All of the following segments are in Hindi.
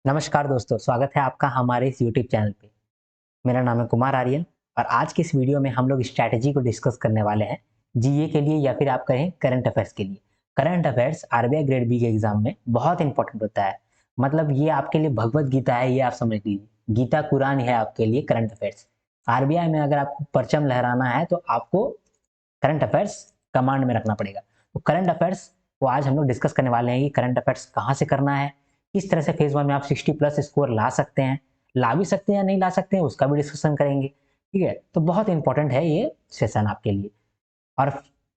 नमस्कार दोस्तों, स्वागत है आपका हमारे इस यूट्यूब चैनल पे। मेरा नाम है कुमार आर्यन और आज की इस वीडियो में हम लोग स्ट्रैटेजी को डिस्कस करने वाले हैं, जीए के लिए या फिर आप कहें करंट अफेयर्स के लिए। Current affairs RBI grade B के एग्जाम में बहुत इंपॉर्टेंट होता है। मतलब ये आपके लिए भगवत गीता है, ये आप समझ लीजिए। गीता कुरान है आपके लिए करंट अफेयर्स। आरबीआई में अगर आपको परचम लहराना है तो आपको करंट अफेयर्स कमांड में रखना पड़ेगा। तो करंट अफेयर्स को आज हम लोग डिस्कस करने वाले हैं कि करंट अफेयर्स कहाँ से करना है, किस तरह से फेज वन में आप 60 प्लस स्कोर ला सकते हैं, ला भी सकते हैं या नहीं ला सकते हैं, उसका भी डिस्कशन करेंगे। ठीक है, तो बहुत इंपॉर्टेंट है ये सेशन आपके लिए। और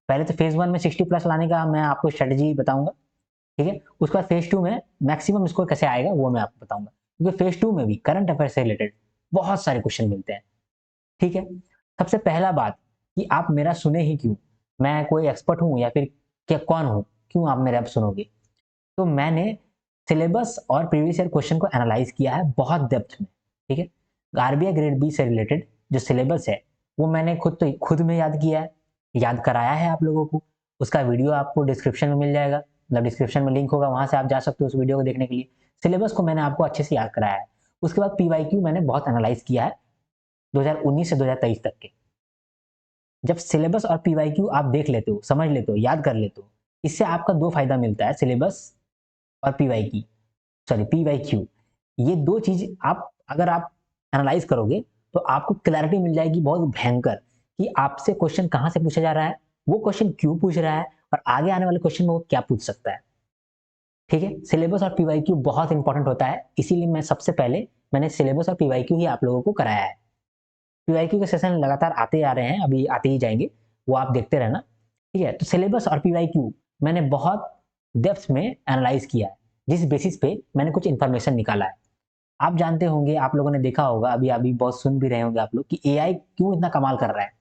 पहले तो फेज वन में 60 प्लस लाने का मैं आपको स्ट्रेटेजी बताऊंगा। ठीक है, उसके बाद फेज टू में मैक्सिमम स्कोर कैसे आएगा वो मैं आपको बताऊंगा, क्योंकि फेज टू में भी करंट अफेयर से रिलेटेड बहुत सारे क्वेश्चन मिलते हैं। ठीक है, सबसे पहला बात कि आप मेरा सुने ही क्यों। मैं कोई एक्सपर्ट हूं या फिर क्या कौन हूं, क्यों आप मेरे अब सुनोगे। तो मैंने सिलेबस और प्रीवियस ईयर क्वेश्चन को एनालाइज किया है बहुत डेप्थ में। ठीक है, आरबीआई ग्रेड बी से रिलेटेड जो सिलेबस है वो मैंने खुद में याद किया है, याद कराया है आप लोगों को। उसका वीडियो आपको डिस्क्रिप्शन में मिल जाएगा, मतलब डिस्क्रिप्शन में लिंक होगा, वहां से आप जा सकते हो उस वीडियो को देखने के लिए। सिलेबस को मैंने आपको अच्छे से याद कराया है। उसके बाद पीवाईक्यू मैंने बहुत एनालाइज किया है 2019 से 2023 तक के। जब सिलेबस और पीवाईक्यू आप देख लेते हो, समझ लेते हो, याद कर लेते हो, इससे आपका दो फायदा मिलता है। सिलेबस और पीवाईक्यू, ये दो चीज आप अगर आप एनालाइज करोगे तो आपको क्लैरिटी मिल जाएगी बहुत भयंकर कि आपसे क्वेश्चन कहां से पूछा जा रहा है, वो क्वेश्चन क्यों पूछ रहा है और आगे आने वाले क्वेश्चन में वो क्या पूछ सकता है। ठीक है, सिलेबस और पीवाईक्यू बहुत इंपॉर्टेंट होता है, इसीलिए मैं सबसे पहले मैंने सिलेबस और पीवाईक्यू ही आप लोगों को कराया है। पीवाईक्यू के सेशन लगातार आते आ रहे हैं, अभी आते ही जाएंगे, वो आप देखते रहना। ठीक है, तो सिलेबस और पीवाईक्यू मैंने बहुत डेप्थ में एनालाइज किया है, जिस बेसिस पे मैंने कुछ इंफॉर्मेशन निकाला है। आप जानते होंगे, आप लोगों ने देखा होगा, अभी अभी बहुत सुन भी रहे होंगे आप लोग कि एआई क्यों इतना कमाल कर रहा है।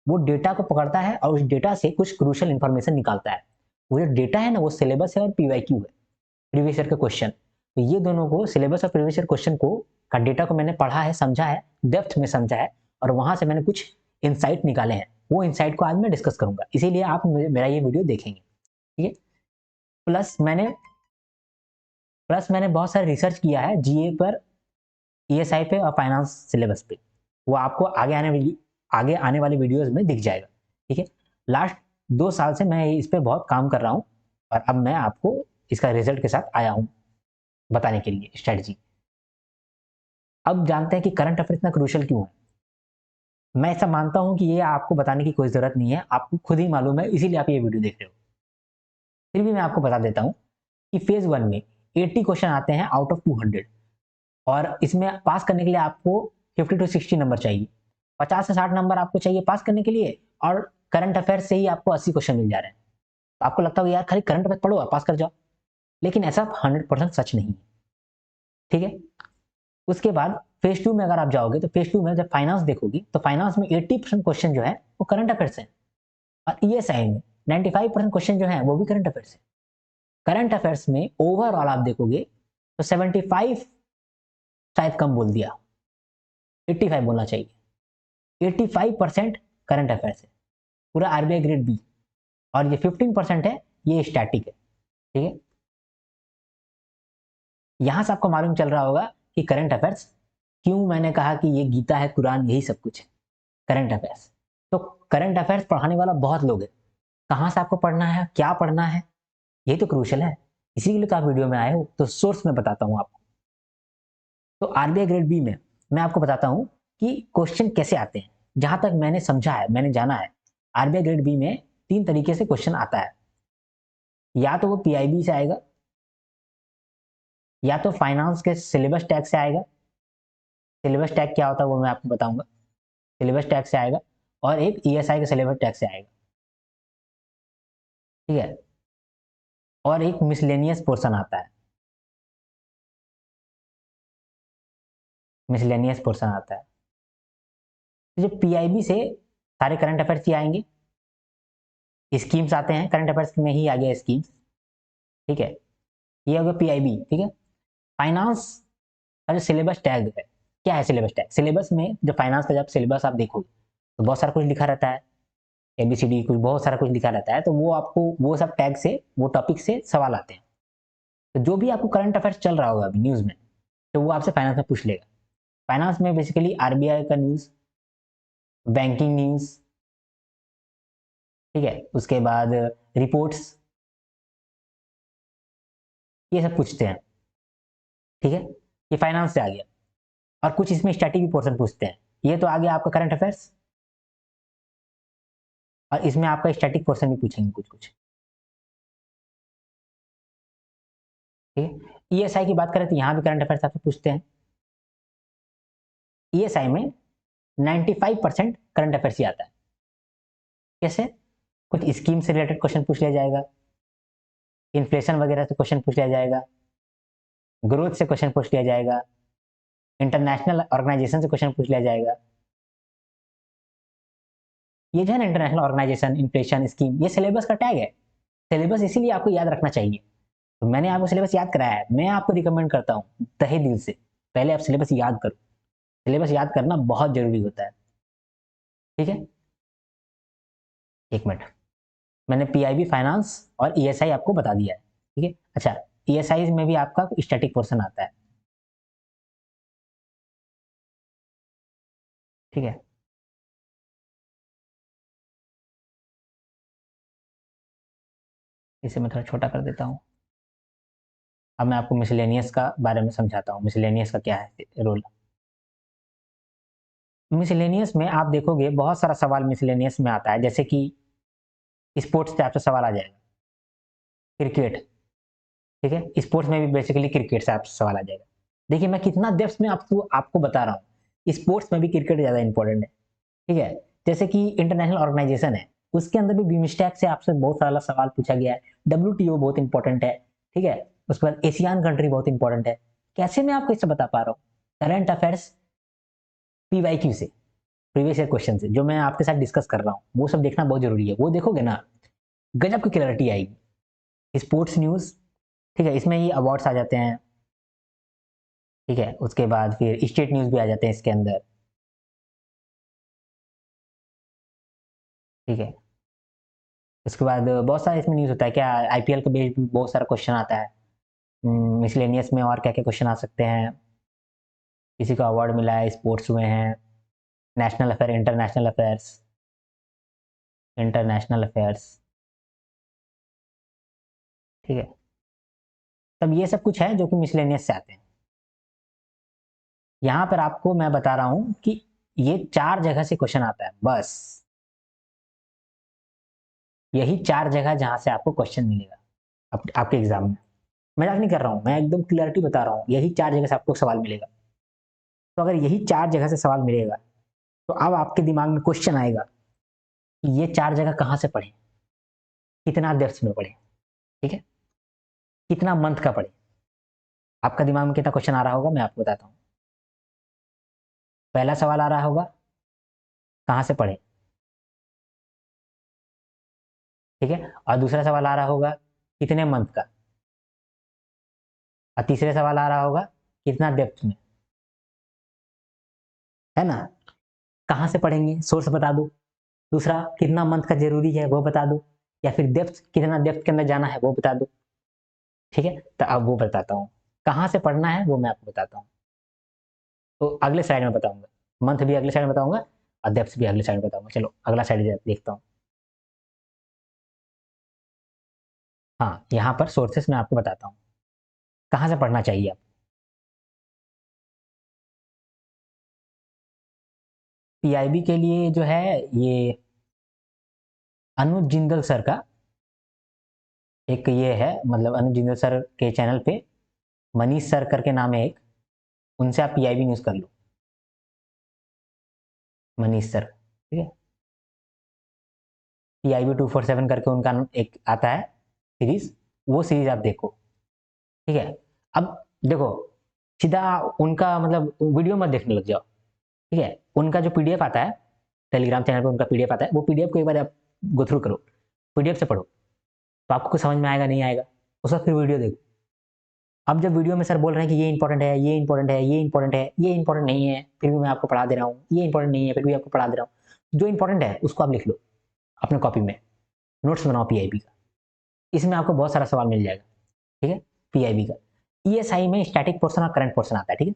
वो डेटा को पकड़ता है और उस डेटा से कुछ क्रूशियल इंफॉर्मेशन निकालता है। वो जो डेटा है ना, वो सिलेबस है और पीवाईक्यू है, प्रीवियस ईयर के क्वेश्चन। तो ये दोनों को, सिलेबस और प्रीवियस ईयर क्वेश्चन को का डेटा को मैंने पढ़ा है, समझा है, डेप्थ में समझा है, और वहां से मैंने कुछ इंसाइट निकाले हैं। वो इंसाइट को आज मैं डिस्कस करूंगा, इसीलिए आप मेरा ये वीडियो देखेंगे। ठीक है, प्लस मैंने बहुत सारे रिसर्च किया है जीए पर, ईएसआई पे और फाइनेंस सिलेबस पे। वो आपको आगे आने वाली वीडियोस में दिख जाएगा। ठीक है, लास्ट 2 साल से मैं इस पे बहुत काम कर रहा हूँ और अब मैं आपको इसका रिजल्ट के साथ आया हूँ बताने के लिए स्ट्रेटजी। अब जानते हैं कि करंट अफेयर इतना क्रूशियल क्यों है। मैं ऐसा मानता हूं कि ये आपको बताने की कोई जरूरत नहीं है, आपको खुद ही मालूम है, इसीलिए आप ये वीडियो देख रहे हो। फिर भी मैं आपको बता देता हूं कि फेज वन में 80 क्वेश्चन आते हैं आउट ऑफ 200, और इसमें पास करने के लिए आपको 50 to 60 नंबर चाहिए। 50 से 60 नंबर आपको चाहिए पास करने के लिए, और करंट अफेयर से ही आपको 80 क्वेश्चन मिल जा रहे हैं। तो आपको लगता होगा यार खाली करंट अफेयर पढ़ो और पास कर जाओ, लेकिन ऐसा 100% सच नहीं है। ठीक है, उसके बाद फेज टू में अगर आप जाओगे तो फेज टू में जब फाइनेंस देखोगी तो फाइनेंस में 80% क्वेश्चन जो है वो करंट अफेयर्स है, और ईएसआई में 95% क्वेश्चन जो है वो भी करंट अफेयर्स है। करंट अफेयर्स में ओवरऑल आप देखोगे तो 75, शायद कम बोल दिया, 85 बोलना चाहिए। 85% करंट अफेयर्स है पूरा आरबीआई ग्रेड बी, और ये 15% है, ये स्टैटिक है। ठीक है, यहां से आपको मालूम चल रहा होगा कि करंट अफेयर्स क्यों मैंने कहा कि ये गीता है, कुरान, यही सब कुछ है करंट अफेयर्स। तो करंट अफेयर्स पढ़ाने वाला बहुत लोग है, कहाँ से आपको पढ़ना है, क्या पढ़ना है, यही तो क्रूशल है। इसी के लिए तो आप वीडियो में आए हो, तो सोर्स में बताता हूँ आपको। तो आरबीआई ग्रेड बी में मैं आपको बताता हूँ कि क्वेश्चन कैसे आते हैं। जहां तक मैंने समझा है, मैंने जाना है, आरबीआई ग्रेड बी में 3 तरीके से क्वेश्चन आता है। या तो वो पीआईबी से आएगा, या तो फाइनेंस के सिलेबस टैग से आएगा। सिलेबस टैग क्या होता है वो मैं आपको बताऊंगा। सिलेबस टैग से आएगा, और एक ईएसआई के सिलेबस टैग से आएगा। ठीक है, और एक मिसलेनियस पोर्शन आता है, मिसलेनियस पोर्शन आता है। तो जो पीआईबी से सारे करंट अफेयर्स ही आएंगे, स्कीम्स आते हैं, करंट अफेयर्स में ही आ गया स्कीम्स। ठीक है, ये हो गया पीआईबी। ठीक है, फाइनेंस का जो सिलेबस टैग है, क्या है सिलेबस टैग। सिलेबस में जो फाइनेंस का जब सिलेबस आप देखोगे तो बहुत सारा कुछ लिखा रहता है, एबीसीडी कुछ, बहुत सारा कुछ लिखा रहता है, तो वो आपको वो सब टैग से, वो टॉपिक से सवाल आते हैं। तो जो भी आपको करंट अफेयर्स चल रहा होगा अभी न्यूज में, तो वो आपसे फाइनेंस में पूछ लेगा। फाइनेंस में बेसिकली आरबीआई का न्यूज़, बैंकिंग न्यूज़, ठीक है, उसके बाद रिपोर्ट्स, ये सब पूछते हैं, ठीक है। ये फाइनेंस से आ गया। और कुछ इसमें स्टैटिक भी पोर्शन पूछते हैं। ये तो आ गया आपका करंट अफेयर्स, और इसमें आपका स्टैटिक पोर्शन भी पूछेंगे कुछ कुछ, ठीक है। ईएसआई की बात करें तो यहाँ भी करंट अफेयर्स आपसे पूछते हैं। ईएसआई में 95% करंट अफेयर्स ही आता है। कैसे? कुछ स्कीम से रिलेटेड क्वेश्चन पूछ लिया जाएगा, इन्फ्लेशन वगैरह से क्वेश्चन पूछ लिया जाएगा, ग्रोथ से क्वेश्चन पूछ लिया जाएगा, इंटरनेशनल ऑर्गेनाइजेशन से क्वेश्चन पूछ लिया जाएगा। ये जो है ना इंटरनेशनल ऑर्गेनाइजेशन, इन्फ्लेशन, स्कीम, ये सिलेबस का टैग है। सिलेबस इसीलिए आपको याद रखना चाहिए। तो मैंने आपको सिलेबस याद कराया है। मैं आपको रिकमेंड करता हूँ तहे दिल से, पहले आप सिलेबस याद करो। सिलेबस याद करना बहुत जरूरी होता है, ठीक है। एक मिनट, मैंने पीआईबी फाइनेंस और ईएसआई आपको बता दिया है, ठीक है। अच्छा, ईएसआई में भी आपका स्टैटिक पोर्शन आता है, ठीक है। इसे मैं थोड़ा छोटा कर देता हूँ। अब मैं आपको मिसलेनियस का बारे में समझाता हूँ, मिसलेनियस का क्या है रोल। मिसलेनियस में आप देखोगे बहुत सारा सवाल मिसलेनियस में आता है, जैसे कि स्पोर्ट्स से आपसे सवाल आ जाएगा, क्रिकेट, ठीक है। स्पोर्ट्स में भी बेसिकली क्रिकेट से आपसे सवाल आ जाएगा। देखिए मैं कितना डेप्थ में आपको आपको बता रहा हूँ, स्पोर्ट्स में भी क्रिकेट ज़्यादा इंपॉर्टेंट है, ठीक है। जैसे कि इंटरनेशनल ऑर्गेनाइजेशन है, उसके अंदर भी बीमस्टैक से आपसे बहुत सारा सवाल पूछा गया है। डब्ल्यूटीओ बहुत इंपॉर्टेंट है, ठीक है। उसके बाद एशियान कंट्री बहुत इंपॉर्टेंट है। कैसे मैं आपको इससे बता पा रहा हूँ? करंट अफेयर्स पीवाईक्यू से, प्रीवियस ईयर क्वेश्चन से, जो मैं आपके साथ डिस्कस कर रहा हूँ, वो सब देखना बहुत जरूरी है। वो देखोगे ना, गजब की क्लैरिटी आएगी। स्पोर्ट्स न्यूज़, ठीक है, इसमें ये अवार्ड्स आ जाते हैं, ठीक है। उसके बाद फिर स्टेट न्यूज़ भी आ जाते हैं इसके अंदर, ठीक है। उसके बाद बहुत सारा इसमें न्यूज़ होता है क्या, आईपीएल के बेस भी बहुत सारा क्वेश्चन आता है। मिसलेनियस में और क्या क्या क्वेश्चन आ सकते हैं, किसी को अवार्ड मिला है, स्पोर्ट्स हुए हैं, national affair, international affairs, international affairs, ठीक है। तब ये सब कुछ है जो कि मिसलेनियस से आते हैं। यहाँ पर आपको मैं बता रहा हूँ कि ये 4 जगह से क्वेश्चन आता है, बस यही 4 जगह जहाँ से आपको क्वेश्चन मिलेगा आपके एग्जाम में। मजाक नहीं कर रहा हूँ, मैं एकदम क्लियरिटी बता रहा हूँ, यही 4 जगह से आपको सवाल मिलेगा। तो अगर यही 4 जगह से सवाल मिलेगा, तो अब आपके दिमाग में क्वेश्चन आएगा कि ये 4 जगह कहाँ से पढ़े, कितना डेप्थ में पढ़े, ठीक है, कितना मंथ का पढ़े। आपका दिमाग में कितना क्वेश्चन आ रहा होगा मैं आपको बताता हूँ। पहला सवाल आ रहा होगा, कहाँ से पढ़े, ठीक है। और दूसरा सवाल आ रहा होगा, कितने मंथ का। और तीसरे सवाल आ रहा होगा, कितना डेप्थ में, है ना। कहाँ से पढ़ेंगे, सोर्स बता दो। दूसरा, कितना मंथ का जरूरी है वो बता दो। या फिर डेप्थ, कितना डेप्थ के अंदर जाना है वो बता दो, ठीक है। तो अब वो बताता हूँ, कहाँ से पढ़ना है वो मैं आपको बताता हूँ। तो अगले साइड में बताऊंगा, मंथ भी अगले साइड में बताऊंगा, और डेप्थ भी अगले साइड में बताऊंगा। चलो अगला साइड देखता हूँ। हाँ, यहाँ पर सोर्सेस मैं आपको बताता हूँ, कहाँ से पढ़ना चाहिए आप। पीआईबी के लिए जो है, ये अनुज जिंदल सर का एक ये है, मतलब अनुज जिंदल सर के चैनल पे मनीष सर करके नाम है एक, उनसे आप पीआईबी न्यूज कर लो, मनीष सर, ठीक है। पीआईबी 247 करके उनका एक आता है सीरीज, वो सीरीज आप देखो, ठीक है। अब देखो, सीधा उनका मतलब वीडियो मत देखने लग जाओ, ठीक है। उनका जो पीडीएफ आता है, टेलीग्राम चैनल पे उनका पीडीएफ आता है, वो पीडीएफ को एक बार आप गो थ्रू करो, पीडीएफ से पढ़ो, तो आपको कुछ समझ में आएगा नहीं आएगा, उसका फिर वीडियो देखो। अब जब वीडियो में सर बोल रहे हैं कि ये इंपॉर्टेंट है, ये इंपॉर्टेंट है, ये इंपॉर्टेंट है, ये इंपॉर्टेंट नहीं है, फिर भी मैं आपको पढ़ा दे रहा हूँ, ये इंपॉर्टेंट नहीं है, फिर भी आपको पढ़ा दे रहा हूँ, जो इंपॉर्टेंट है उसको आप लिख लो अपने कॉपी में, नोट्स बनाओ पीआईबी का, इसमें आपको बहुत सारा सवाल मिल जाएगा, ठीक है, पीआईबी का। ईएसआई में स्टैटिक पोर्शन और करंट पोर्शन आता है, ठीक है।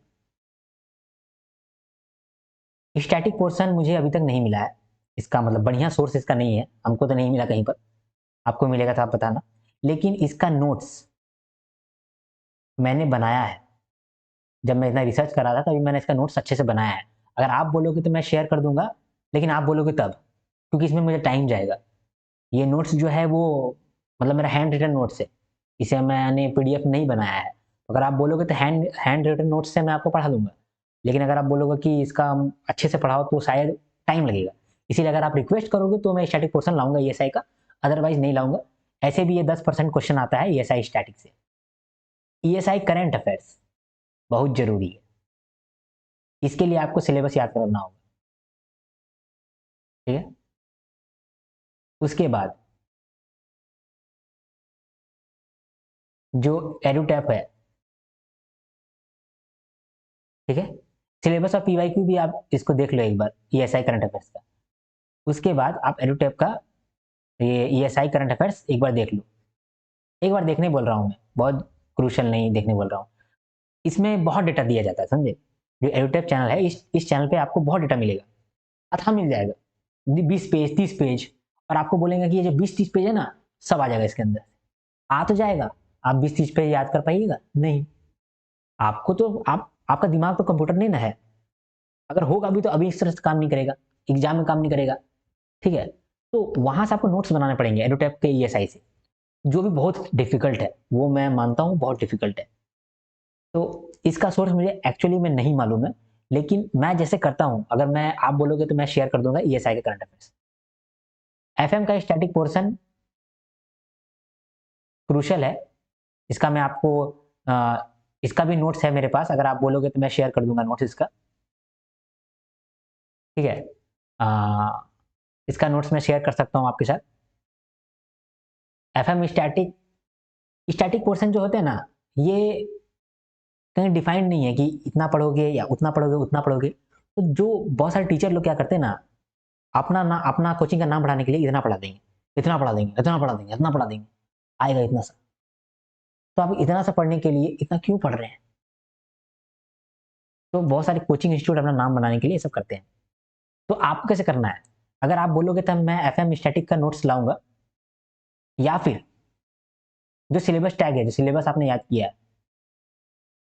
स्टैटिक पोर्शन मुझे अभी तक नहीं मिला है, इसका मतलब बढ़िया सोर्स इसका नहीं है, हमको तो नहीं मिला कहीं पर, आपको मिलेगा तो आप बताना। लेकिन इसका नोट्स मैंने बनाया है, जब मैं इतना रिसर्च कर रहा था तभी मैंने इसका नोट्स अच्छे से बनाया है। अगर आप बोलोगे तो मैं शेयर कर दूंगा, लेकिन आप बोलोगे तब, क्योंकि इसमें मुझे टाइम जाएगा। ये नोट्स जो है वो मतलब मेरा हैंड रिटन नोट्स है, इसे मैंने पीडीएफ नहीं बनाया है। अगर आप बोलोगे तो हैंड हैंड रिटन नोट्स से मैं आपको पढ़ा दूंगा, लेकिन अगर आप बोलोगे कि इसका अच्छे से पढ़ाओ तो शायद टाइम लगेगा। इसीलिए अगर आप रिक्वेस्ट करोगे तो मैं स्टैटिक पोर्शन लाऊंगा ईएसआई का, अदरवाइज नहीं लाऊंगा। ऐसे भी ये 10% क्वेश्चन आता है ईएसआई स्टैटिक से। ईएसआई करंट अफेयर्स बहुत जरूरी है, इसके लिए आपको सिलेबस याद करना होगा, ठीक है। उसके बाद जो एडुटैप है, ठीक है, सिलेबस और पीवाईक्यू भी आप इसको देख लो एक बार, ईएसआई करंट अफेयर्स का। उसके बाद आप एडुटैप का ये ईएसआई करंट अफेयर्स एक बार देख लो। एक बार देखने बोल रहा हूँ मैं, बहुत क्रूशल नहीं देखने बोल रहा हूँ। इसमें बहुत डेटा दिया जाता है, समझे। जो एडुटैप चैनल है, इस चैनल पे आपको बहुत डेटा मिलेगा, अथाह मिल जाएगा, 20 पेज 30 पेज। और आपको बोलेंगे कि ये जो 20 30 पेज है ना, सब आ जाएगा इसके अंदर। आ तो जाएगा, आप 20 30 पेज याद कर पाइएगा नहीं। आपको तो आपका दिमाग तो कंप्यूटर नहीं ना है, अगर होगा भी तो अभी इस तरह से काम नहीं करेगा, एग्जाम में काम नहीं करेगा, ठीक है। तो वहां से आपको नोट्स बनाने पड़ेंगे एडोटैप के ईएसआई से, जो भी बहुत डिफिकल्ट है, वो मैं मानता हूँ बहुत डिफिकल्ट है। तो इसका सोर्स मुझे एक्चुअली में नहीं मालूम है, लेकिन मैं जैसे करता हूँ, अगर मैं आप बोलोगे तो मैं शेयर कर दूंगा ईएसआई के करंट अफेयर्स। एफएम का स्टैटिक पोर्शन क्रूशल है, इसका मैं आपको इसका भी नोट्स है मेरे पास, अगर आप बोलोगे तो मैं शेयर कर दूंगा नोट्स इसका, ठीक है। इसका नोट्स मैं शेयर कर सकता हूँ आपके साथ। एफएम स्टैटिक स्टैटिक पोर्शन जो होते हैं ना, ये कहीं डिफाइंड नहीं है कि इतना पढ़ोगे या उतना पढ़ोगे उतना पढ़ोगे। तो जो बहुत सारे टीचर लोग क्या करते हैं ना, अपना कोचिंग का नाम बढ़ाने के लिए इतना पढ़ा देंगे, इतना पढ़ा देंगे, इतना पढ़ा देंगे, इतना पढ़ा देंगे, आएगा इतना सा। तो आप इतना सा पढ़ने के लिए इतना क्यों पढ़ रहे हैं। तो बहुत सारे कोचिंग इंस्टीट्यूट अपना नाम बनाने के लिए सब करते हैं। तो आपको कैसे करना है, अगर आप बोलोगे तो मैं एफएम स्टैटिक का नोट्स लाऊंगा, या फिर जो सिलेबस टैग है, जो सिलेबस आपने याद किया है,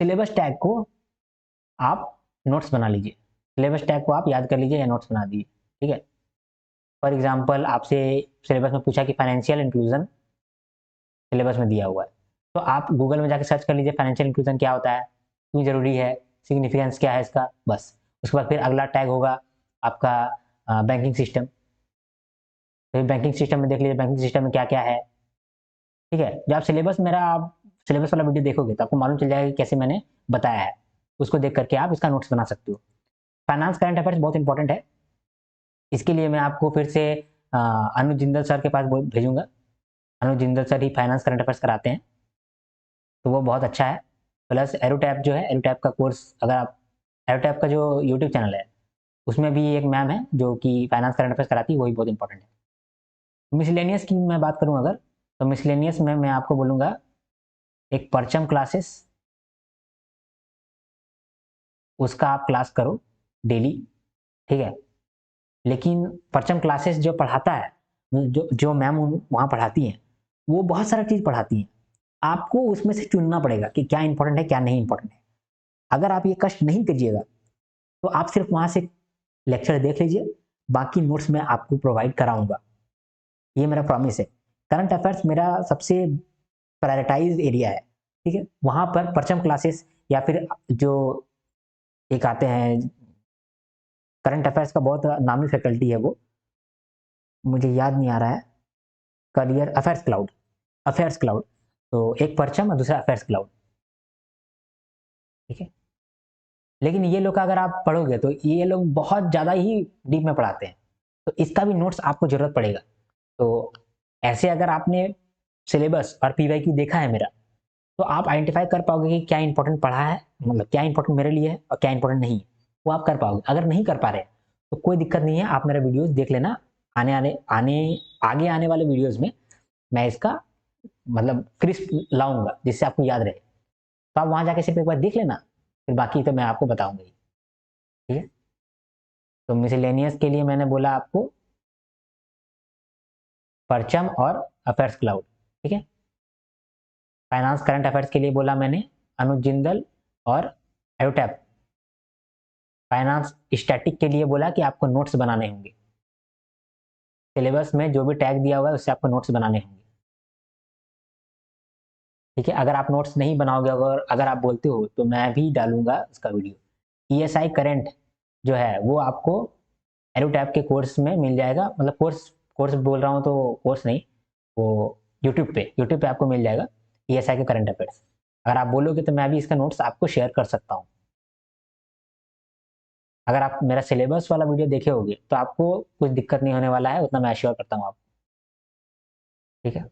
सिलेबस टैग को आप नोट्स बना लीजिए, सिलेबस टैग को आप याद कर लीजिए या नोट्स बना दीजिए, ठीक है। फॉर एग्जाम्पल आपसे सिलेबस में पूछा कि फाइनेंशियल इंक्लूजन सिलेबस में दिया हुआ है, तो आप गूगल में जाकर सर्च कर लीजिए फाइनेंशियल इंक्लूजन क्या होता है, क्यों जरूरी है, सिग्निफिकेंस क्या है इसका, बस। उसके बाद फिर अगला टैग होगा आपका बैंकिंग सिस्टम, तो बैंकिंग सिस्टम में देख लीजिए बैंकिंग सिस्टम में क्या क्या है, ठीक है। जब आप सिलेबस वाला वीडियो देखोगे तो आपको मालूम चल जाएगा कि कैसे मैंने बताया है, उसको देख करके आप इसका नोट्स बना सकते हो। फाइनेंस करंट अफेयर्स बहुत इंपॉर्टेंट है, इसके लिए मैं आपको फिर से अनुज जिंदल सर के पास भेजूंगा। अनुज जिंदल सर ही फाइनेंस करंट अफेयर्स कराते हैं, तो वो बहुत अच्छा है। प्लस एरोटैप जो है, एरोटैप का कोर्स, अगर आप एरोटैप का जो यूट्यूब चैनल है उसमें भी एक मैम है जो कि फाइनेंस करंट अफेयर्स कराती है, वो भी बहुत इंपॉर्टेंट है। मिसलेनियस की मैं बात करूं अगर, तो मिसलेनियस में मैं आपको बोलूंगा एक परचम क्लासेस, उसका आप क्लास करो डेली, ठीक है। लेकिन परचम क्लासेस जो पढ़ाता है, जो जो मैम वहाँ पढ़ाती हैं, वो बहुत सारा चीज़ पढ़ाती हैं, आपको उसमें से चुनना पड़ेगा कि क्या इंपॉर्टेंट है क्या नहीं इंपॉर्टेंट है। अगर आप ये कष्ट नहीं करिएगा तो आप सिर्फ वहाँ से लेक्चर देख लीजिए, बाकी नोट्स मैं आपको प्रोवाइड कराऊंगा, ये मेरा प्रॉमिस है। करंट अफेयर्स मेरा सबसे प्रायोरिटाइज एरिया है, ठीक है। वहाँ पर परचम क्लासेस या फिर जो एक आते हैं करंट अफेयर्स का बहुत नामी फैकल्टी है, वो मुझे याद नहीं आ रहा है, करियर अफेयर्स क्लाउड, तो एक परचम और दूसरा अफेयर्स क्लाउड, ठीक है। लेकिन ये लोग का अगर आप पढ़ोगे तो ये लोग बहुत ज़्यादा ही डीप में पढ़ाते हैं, तो इसका भी नोट्स आपको जरूरत पड़ेगा। तो ऐसे अगर आपने सिलेबस और पीवाईक्यू देखा है मेरा, तो आप आइडेंटिफाई कर पाओगे कि क्या इंपॉर्टेंट पढ़ा है, मतलब क्या इंपॉर्टेंट मेरे लिए है और क्या इंपॉर्टेंट नहीं है, वो आप कर पाओगे। अगर नहीं कर पा रहे तो कोई दिक्कत नहीं है, आप मेरा वीडियोस देख लेना, आने आने आने आगे आने वाले वीडियोस में मैं इसका मतलब क्रिस्प लाऊंगा जिससे आपको याद रहे। तो आप वहाँ जाके सिर्फ एक बार देख लेना, फिर बाकी तो मैं आपको बताऊंगा ही। ठीक है, तो मिसलेनियस के लिए मैंने बोला आपको परचम और अफेयर्स क्लाउड। ठीक है, फाइनेंस करंट अफेयर्स के लिए बोला मैंने अनुज जिंदल और एडोटैप। फाइनेंस स्टैटिक के लिए बोला कि आपको नोट्स बनाने होंगे, सिलेबस में जो भी टैग दिया हुआ है उससे आपको नोट्स बनाने होंगे। ठीक है, अगर आप नोट्स नहीं बनाओगे, अगर आप बोलते हो तो मैं भी डालूंगा उसका वीडियो। ईएसआई करंट जो है वो आपको एरोटैप के कोर्स में मिल जाएगा, मतलब कोर्स कोर्स बोल रहा हूँ तो कोर्स नहीं, वो यूट्यूब पे आपको मिल जाएगा ईएसआई के करंट अफेयर्स। अगर आप बोलोगे तो मैं भी इसका नोट्स आपको शेयर कर सकता हूँ। अगर आप मेरा सिलेबस वाला वीडियो देखे होगे तो आपको कुछ दिक्कत नहीं होने वाला है, उतना मैं श्योर करता हूँ आपको। ठीक है,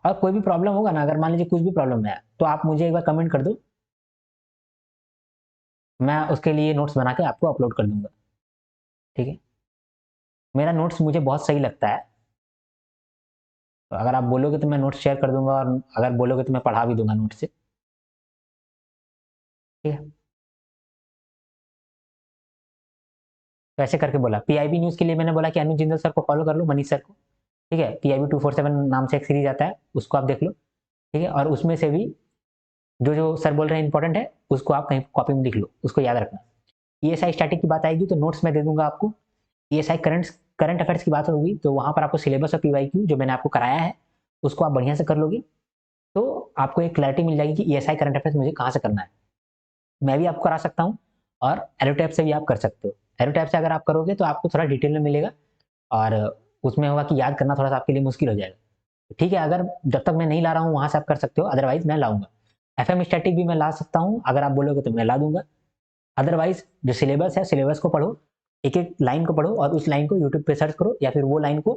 और कोई भी प्रॉब्लम होगा ना, अगर मान लीजिए कुछ भी प्रॉब्लम है तो आप मुझे एक बार कमेंट कर दो, मैं उसके लिए नोट्स बना के आपको अपलोड कर दूंगा। ठीक है, मेरा नोट्स मुझे बहुत सही लगता है, तो अगर आप बोलोगे तो मैं नोट्स शेयर कर दूंगा, और अगर बोलोगे तो मैं पढ़ा भी दूंगा नोट्स से। ठीक है, तो ऐसे करके बोला। पीआईबी न्यूज़ के लिए मैंने बोला कि अनुज जिंदल सर को फॉलो कर लो, मनीष सर को। ठीक है, पीआईबी 247 नाम से एक सीरीज आता है, उसको आप देख लो। ठीक है, और उसमें से भी जो जो सर बोल रहे हैं इंपॉर्टेंट है उसको आप कहीं कॉपी में लिख लो, उसको याद रखना। ईएसआई स्टैटिक की बात आएगी तो नोट्स में दे दूंगा आपको। ईएसआई करंट अफेयर्स की बात होगी तो वहां पर आपको सिलेबस और पीवाईक्यू जो मैंने आपको कराया है उसको आप बढ़िया से कर लोगे, तो आपको एक क्लैरिटी मिल जाएगी कि ईएसआई करंट अफेयर्स मुझे कहाँ से करना है। मैं भी आपको करा सकता हूँ, और एरोटैप से भी आप कर सकते हो। एरोटैप से अगर आप करोगे तो आपको थोड़ा डिटेल में मिलेगा, और उसमें होगा कि याद करना थोड़ा सा आपके लिए मुश्किल हो जाएगा। ठीक है, अगर जब तक मैं नहीं ला रहा हूँ वहां से आप कर सकते हो, अदरवाइज मैं लाऊंगा। एफएम स्टैटिक भी मैं ला सकता हूँ, अगर आप बोलोगे तो मैं ला दूंगा। अदरवाइज जो सिलेबस है, सिलेबस को पढ़ो, एक एक लाइन को पढ़ो, और उस लाइन को यूट्यूब पे सर्च करो, या फिर वो लाइन को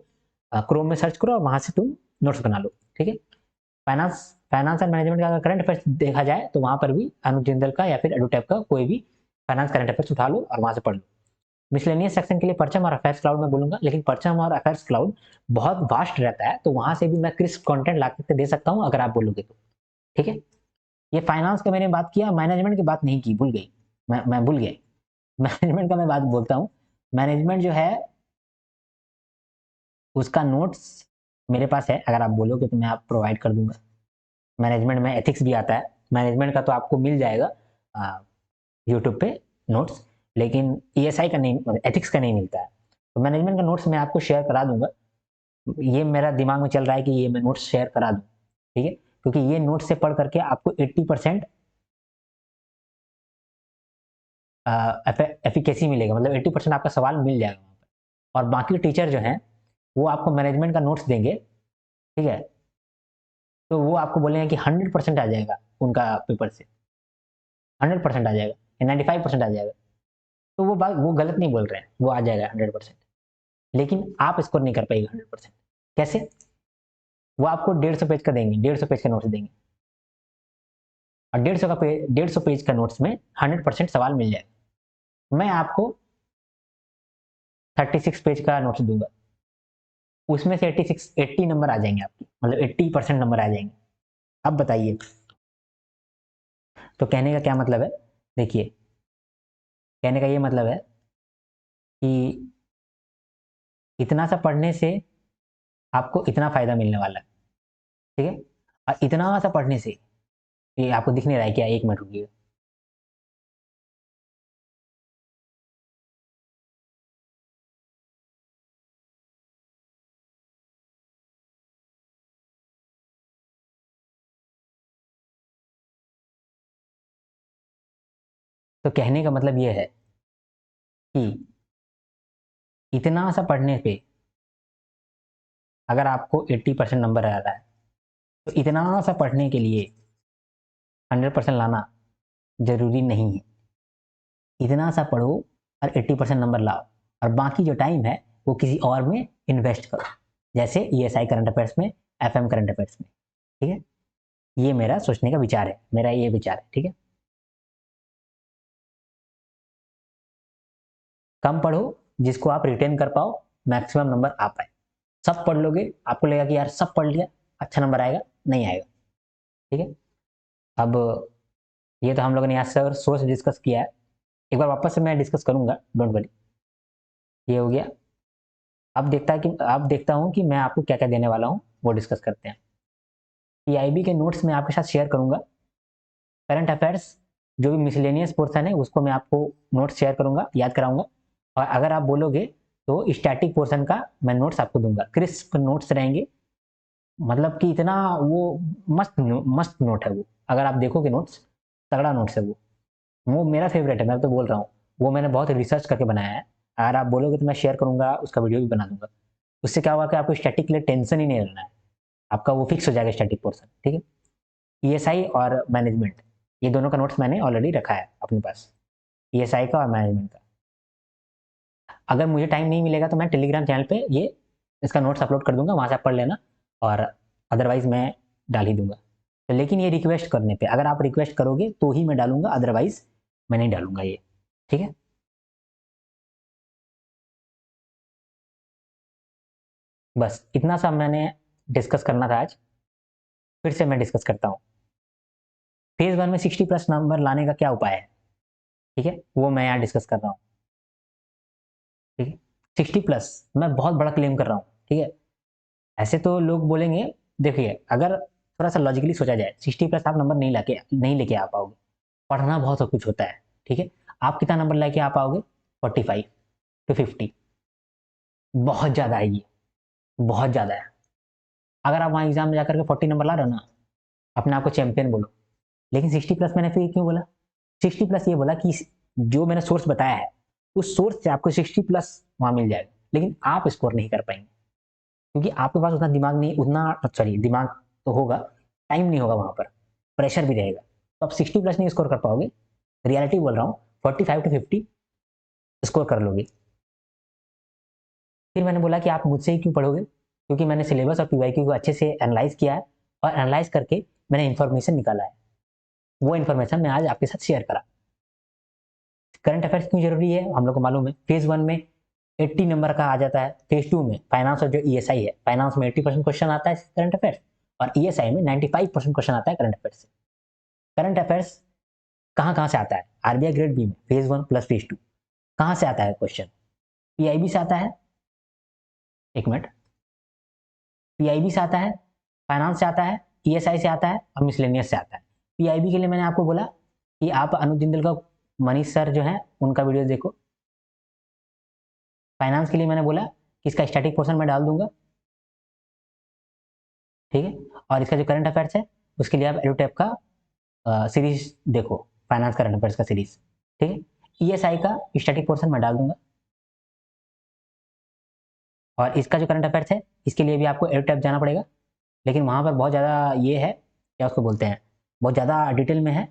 क्रोम में सर्च करो और वहां से तुम नोट्स बना लो। ठीक है, फाइनेंस फाइनेंस एंड मैनेजमेंट का अगर करंट अफेयर्स देखा जाए तो वहां पर भी अनुज जिंदल का या फिर एडुटैप का कोई भी फाइनेंस करंट अफेयर्स उठा लो और वहां से पढ़ लो। मिसलेनियस सेक्शन के लिए परचम और अफेयर्स क्लाउड में बोलूंगा, लेकिन परचम और अफेयर्स क्लाउड बहुत वास्ट रहता है, तो वहां से भी मैं क्रिस्प कंटेंट ला के दे सकता हूँ अगर आप बोलोगे तो। ठीक है, ये फाइनेंस का मैंने बात किया, मैनेजमेंट की बात नहीं की, भूल गई, मैं भूल गया। मैनेजमेंट का मैं बात बोलता हूँ। मैनेजमेंट जो है उसका नोट्स मेरे पास है, अगर आप बोलोगे तो मैं आप प्रोवाइड कर दूंगा। मैनेजमेंट में एथिक्स भी आता है, मैनेजमेंट का तो आपको मिल जाएगा यूट्यूब पे नोट्स, लेकिन ईएसआई का नहीं, एथिक्स का नहीं मिलता है। तो मैनेजमेंट का नोट्स मैं आपको शेयर करा दूंगा, ये मेरा दिमाग में चल रहा है कि ये मैं नोट्स शेयर करा दूं। ठीक है, क्योंकि ये नोट्स से पढ़ करके आपको 80% एफिकेसी मिलेगा, मतलब 80% आपका सवाल मिल जाएगा वहाँ पर। और बाकी टीचर जो हैं वो आपको मैनेजमेंट का नोट्स देंगे। ठीक है, तो वो आपको बोलेंगे कि 100% आ जाएगा उनका पेपर से, 100% आ जाएगा या 95% आ जाएगा। तो वो बात, वो गलत नहीं बोल रहे हैं, वो आ जाएगा 100%, लेकिन आप स्कोर नहीं कर पाएगा 100%। कैसे? वो आपको 150 पेज का देंगे, 150 पेज का नोट्स देंगे, और 150 पेज का नोट्स में 100% सवाल मिल जाएगा। मैं आपको 36 पेज का नोट्स दूंगा, उसमें से 80 नंबर आ जाएंगे आपके, मतलब 80% नंबर आ जाएंगे। अब बताइए, तो कहने का क्या मतलब है? देखिए, कहने का ये मतलब है कि इतना सा पढ़ने से आपको इतना फायदा मिलने वाला है। ठीक है, और इतना सा पढ़ने से, ये आपको दिख नहीं रहा है क्या? 1 मिनट रुकिएगा। तो कहने का मतलब ये है कि इतना सा पढ़ने पे अगर आपको 80% नंबर आ रहा है, तो इतना सा पढ़ने के लिए 100% लाना जरूरी नहीं है। इतना सा पढ़ो और 80% नंबर लाओ, और बाकी जो टाइम है वो किसी और में इन्वेस्ट करो, जैसे ईएसआई करंट अफेयर्स में, एफएम करंट अफेयर्स में। ठीक है, ये मेरा सोचने का विचार है, मेरा ये विचार है। ठीक है, कम पढ़ो जिसको आप रिटेन कर पाओ, मैक्सिमम नंबर आ पाए। सब पढ़ लोगे, आपको लगेगा कि यार सब पढ़ लिया, अच्छा नंबर आएगा, नहीं आएगा। ठीक है, अब ये तो हम लोगों ने यहाँ सर सोर्स डिस्कस किया है, एक बार वापस से मैं डिस्कस करूँगा, डोंट वरी। ये हो गया। अब देखता हूँ कि मैं आपको क्या-क्या देने वाला हूँ, वो डिस्कस करते हैं। पीआईबी के नोट्स मैं आपके साथ शेयर करूँगा। करंट अफेयर्स जो भी मिसलेनियस पोर्शन है उसको मैं आपको नोट्स शेयर करूँगा, याद कराऊँगा। और अगर आप बोलोगे तो स्टैटिक पोर्शन का मैं नोट्स आपको दूँगा। क्रिस्प नोट्स रहेंगे, मतलब कि इतना वो मस्त नोट है वो। अगर आप देखोगे नोट्स, तगड़ा नोट्स है वो। वो मेरा फेवरेट है, मैं तो बोल रहा हूँ। वो मैंने बहुत रिसर्च करके बनाया है। अगर आप बोलोगे तो मैं शेयर करूँगा, उसका वीडियो भी बना दूँगा। उससे क्या होगा कि आपको स्टैटिक के लिए टेंशन ही नहीं लेना है। आपका वो फिक्स हो जाएगा स्टैटिक पोर्शन, ठीक है? ईएसआई और मैनेजमेंट, ये दोनों का नोट्स मैंने ऑलरेडी रखा है अपने पास, ईएसआई का और मैनेजमेंट का। अगर मुझे टाइम नहीं मिलेगा तो मैं टेलीग्राम चैनल पे ये इसका नोट्स अपलोड कर दूंगा, वहाँ से आप पढ़ लेना, और अदरवाइज मैं डाल ही दूंगा। तो लेकिन ये रिक्वेस्ट करने पे, अगर आप रिक्वेस्ट करोगे तो ही मैं डालूंगा, अदरवाइज मैं नहीं डालूंगा ये, ठीक है? बस इतना सा मैंने डिस्कस करना था आज। फिर से मैं डिस्कस करता हूँ। फेज वन में 60+ नंबर लाने का क्या उपाय है, ठीक है? वो मैं यहाँ डिस्कस कर रहा हूँ, ठीक है? 60+, मैं बहुत बड़ा क्लेम कर रहा हूँ, ठीक है? ऐसे तो लोग बोलेंगे, देखिए अगर थोड़ा सा लॉजिकली सोचा जाए, 60+ आप नंबर नहीं लेके आ पाओगे। पढ़ना बहुत सब कुछ होता है, ठीक है? आप कितना नंबर लेके आ पाओगे? 45 to 50, बहुत ज़्यादा है ये, बहुत ज़्यादा है। अगर आप वहाँ एग्जाम में जाकर के 40 नंबर ला रहे हो ना, अपने आप को चैंपियन बोलो। लेकिन 60+ मैंने फिर क्यों बोला? 60+ ये बोला कि जो मैंने सोर्स बताया है, उस सोर्स से आपको 60+ वहाँ मिल जाएगा, लेकिन आप स्कोर नहीं कर पाएंगे, क्योंकि आपके पास उतना दिमाग नहीं, उतना सॉरी दिमाग तो होगा, टाइम नहीं होगा, वहाँ पर प्रेशर भी रहेगा, तो आप 60+ नहीं स्कोर कर पाओगे। रियलिटी बोल रहा हूँ, 45 to 50 स्कोर कर लोगे। फिर मैंने बोला कि आप मुझसे ही क्यों पढ़ोगे, क्योंकि मैंने सिलेबस और पीवाईक्यू को अच्छे से एनालाइज किया है, और एनालाइज करके मैंने इन्फॉर्मेशन निकाला है। वो इन्फॉर्मेशन मैं आज आपके साथ शेयर करा। करंट अफेयर्स क्यों जरूरी है, हम लोग को मालूम है। फेज वन में 80 नंबर का आ जाता है, फेज टू में फाइनेंस और जो ईएसआई है, फाइनेंस में 80% क्वेश्चन आता है करंट अफेयर्स, और ईएसआई में 95% क्वेश्चन आता है करंट अफेयर्स से। करंट अफेयर्स कहाँ कहाँ से आता है? आरबीआई ग्रेड बी में phase one plus phase two कहाँ से आता है क्वेश्चन? पीआईबी से आता है, एक मिनट, पीआईबी से आता है, फाइनेंस से आता है, ईएसआई से आता है, और मिसलेनियस से आता है। पीआईबी के लिए मैंने आपको बोला कि आप अनुज जिंदल का, मनीष सर जो है उनका वीडियो देखो। फाइनेंस के लिए मैंने बोला कि इसका स्टैटिक पोर्शन मैं डाल दूंगा, ठीक है? और इसका जो करंट अफेयर्स है उसके लिए आप एडुटैप का सीरीज देखो, फाइनेंस करंट अफेयर्स का सीरीज, ठीक है? ईएसआई का स्टैटिक पोर्शन मैं डाल दूंगा, और इसका जो करंट अफेयर्स है इसके लिए भी आपको एडुटैप जाना पड़ेगा, लेकिन वहाँ पर बहुत ज़्यादा ये है, क्या उसको बोलते हैं, बहुत ज़्यादा डिटेल में है।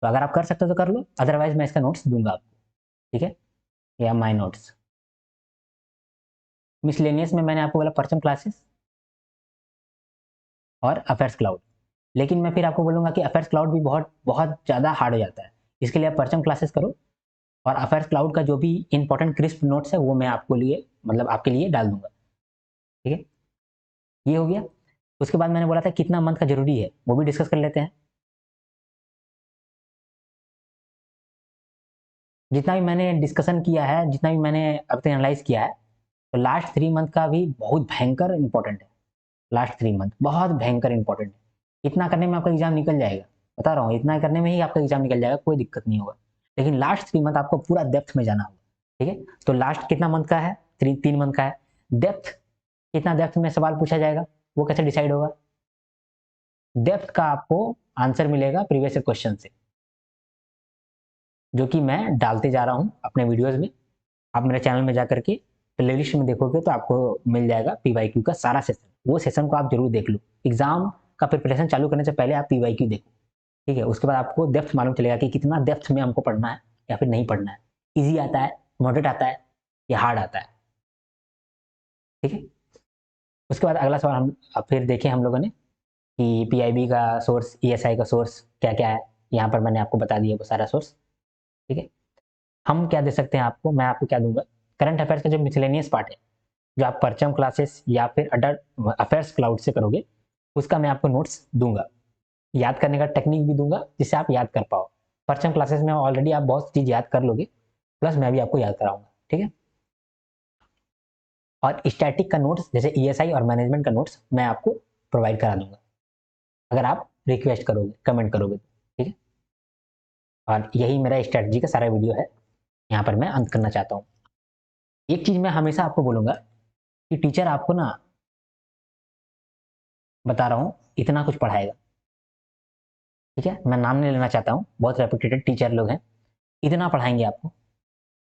तो अगर आप कर सकते हो तो कर लो, अदरवाइज मैं इसका नोट्स दूंगा आपको, ठीक है? या माई नोट्स। मिसलेनियस में मैंने आपको बोला परचम क्लासेस और अफेयर्स क्लाउड, लेकिन मैं फिर आपको बोलूँगा कि अफेयर्स क्लाउड भी बहुत बहुत ज़्यादा हार्ड हो जाता है। इसके लिए आप परचम क्लासेस करो, और अफेयर्स क्लाउड का जो भी इंपॉर्टेंट क्रिस्प नोट्स है वो मैं आपको लिए, मतलब आपके लिए डाल दूंगा, ठीक है? ये हो गया। उसके बाद मैंने बोला था कितना मंथ का जरूरी है, वो भी डिस्कस कर लेते हैं। जितना भी मैंने डिस्कशन किया है, जितना भी मैंने अब तक एनालाइज किया है, तो लास्ट 3 मंथ का भी बहुत भयंकर इंपॉर्टेंट है। लास्ट 3 मंथ बहुत भयंकर इंपॉर्टेंट है। इतना करने में आपका एग्जाम निकल जाएगा, बता रहा हूँ, इतना करने में ही आपका एग्जाम निकल जाएगा, कोई दिक्कत नहीं होगा। लेकिन लास्ट 3 मंथ आपको पूरा डेप्थ में जाना होगा, ठीक है? तो लास्ट कितना मंथ का है? 3 मंथ का है। डेप्थ, कितना डेप्थ में सवाल पूछा जाएगा, वो कैसे डिसाइड होगा? डेप्थ का आपको आंसर मिलेगा प्रीवियस क्वेश्चन से, जो कि मैं डालते जा रहा हूँ अपने वीडियोज में। आप मेरे चैनल में जाकर के प्लेलिस्ट में देखोगे तो आपको मिल जाएगा पीवाईक्यू का सारा सेशन, वो सेशन को आप जरूर देख लो। एग्जाम का प्रिपरेशन चालू करने से पहले आप पीवाईक्यू देखो, ठीक है? उसके बाद आपको डेप्थ मालूम चलेगा कि कितना डेप्थ में हमको पढ़ना है या फिर नहीं पढ़ना है, ईजी आता है, मॉडरेट आता है, या हार्ड आता है, ठीक है? उसके बाद अगला सवाल हम अब फिर देखें हम लोगों ने कि पीआईबी का सोर्स, ईएसआई का सोर्स क्या क्या है। यहाँ पर मैंने आपको बता दिया वो सारा सोर्स, ठीक है? हम क्या दे सकते हैं आपको, मैं आपको क्या दूंगा? करंट अफेयर्स का जो मिसलेनियस पार्ट है, जो आप परचम क्लासेस या फिर अडल्ट अफेयर्स क्लाउड से करोगे, उसका मैं आपको नोट्स दूंगा। याद करने का टेक्निक भी दूंगा जिससे आप याद कर पाओ। फर्स्ट टाइम क्लासेस में ऑलरेडी आप बहुत चीज़ याद कर लोगे, प्लस मैं भी आपको याद कराऊंगा, ठीक है। और स्टैटिक का नोट्स जैसे ईएसआई और मैनेजमेंट का नोट्स मैं आपको प्रोवाइड करा दूंगा अगर आप रिक्वेस्ट करोगे, कमेंट करोगे, ठीक है। और यही मेरा स्ट्रैटेजी का सारा वीडियो है, यहाँ पर मैं अंत करना चाहता हूँ। एक चीज़ मैं हमेशा आपको बोलूँगा कि टीचर आपको ना, बता रहा हूँ, इतना कुछ पढ़ाएगा, ठीक है। मैं नाम नहीं लेना चाहता हूँ, बहुत रेपुटेड टीचर लोग हैं, इतना पढ़ाएंगे आपको,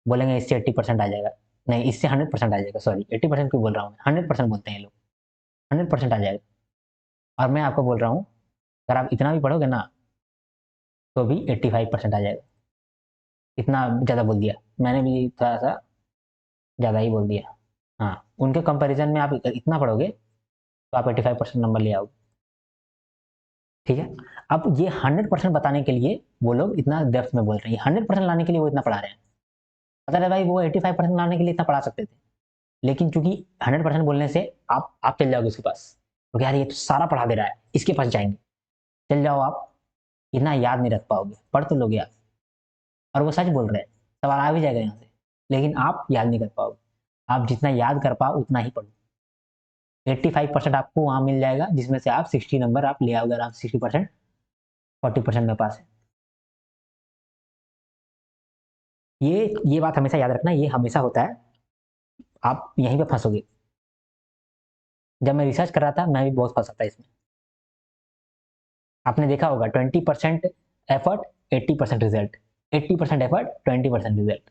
बोलेंगे इससे 80% आ जाएगा, नहीं इससे 100% आ जाएगा, सॉरी 80% क्यों बोल रहा हूँ, 100% बोलते हैं ये लोग, 100% आ जाएगा। और मैं आपको बोल रहा हूँ अगर आप इतना भी पढ़ोगे ना तो भी 85% आ जाएगा। इतना ज़्यादा बोल दिया मैंने भी, थोड़ा सा ज़्यादा ही बोल दिया। हाँ, उनके कंपैरिजन में आप इतना पढ़ोगे तो आप 85% नंबर ले आओगे, ठीक है। अब ये 100% बताने के लिए वो लोग इतना डेप्थ में बोल रहे हैं, 100% लाने के लिए वो इतना पढ़ा रहे हैं। पता है भाई, वो 85% लाने के लिए इतना पढ़ा सकते थे, लेकिन चूंकि 100% बोलने से आप चल जाओगे उसके पास, क्योंकि यार ये तो सारा पढ़ा दे रहा है, इसके पास जाएंगे, चल जाओ आप, इतना याद नहीं रख पाओगे, पढ़ तो लोगे आप, और वो सच बोल रहे हैं, सवाल आ भी जाएगा यहाँ से, लेकिन आप याद नहीं कर पाओगे। आप जितना याद कर पाओ उतना ही पढ़ो। 85% आपको वहां मिल जाएगा जिसमें से आप 60 नंबर आप ले आओगे आराम से, 60%, 40% में पास है। ये बात हमेशा याद रखना, ये हमेशा होता है, आप यहीं पे फंसोगे। जब मैं रिसर्च कर रहा था मैं भी बहुत फंसा था इसमें। आपने देखा होगा 20% एफर्ट 80% रिजल्ट, 80% एफर्ट 20% रिजल्ट,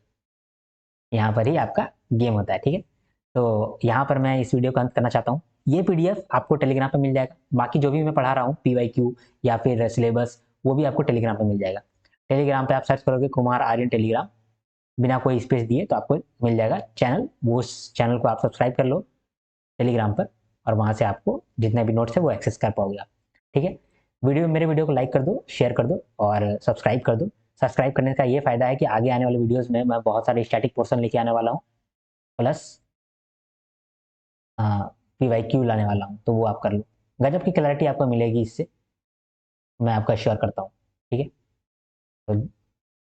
यहाँ पर ही आपका गेम होता है, ठीक है। तो यहाँ पर मैं इस वीडियो का अंत करना चाहता हूँ। ये पीडीएफ आपको टेलीग्राम पर मिल जाएगा, बाकी जो भी मैं पढ़ा रहा हूँ पीवाईक्यू या फिर सिलेबस, वो भी आपको टेलीग्राम पर मिल जाएगा। टेलीग्राम पे आप सर्च करोगे कुमार आर्यन टेलीग्राम, बिना कोई स्पेस दिए, तो आपको मिल जाएगा चैनल, वो उस चैनल को आप सब्सक्राइब कर लो टेलीग्राम पर, और वहाँ से आपको जितने भी नोट्स है वो एक्सेस कर पाओगे आप, ठीक है। मेरे वीडियो को लाइक कर दो, शेयर कर दो और सब्सक्राइब कर दो। सब्सक्राइब करने का ये फायदा है कि आगे आने वाले वीडियोस में मैं बहुत सारे स्टैटिक पोर्शन लेके आने वाला हूँ, प्लस पीवाईक्यू लाने वाला हूँ, तो वो आप कर लो, गजब की क्लैरिटी आपको मिलेगी इससे, मैं आपका श्योर करता हूँ, ठीक है। तो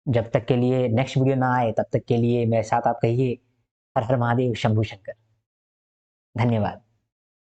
जब तक के लिए नेक्स्ट वीडियो ना आए तब तक के लिए मेरे साथ आप कहिए हर हर महादेव शंभू शंकर। धन्यवाद।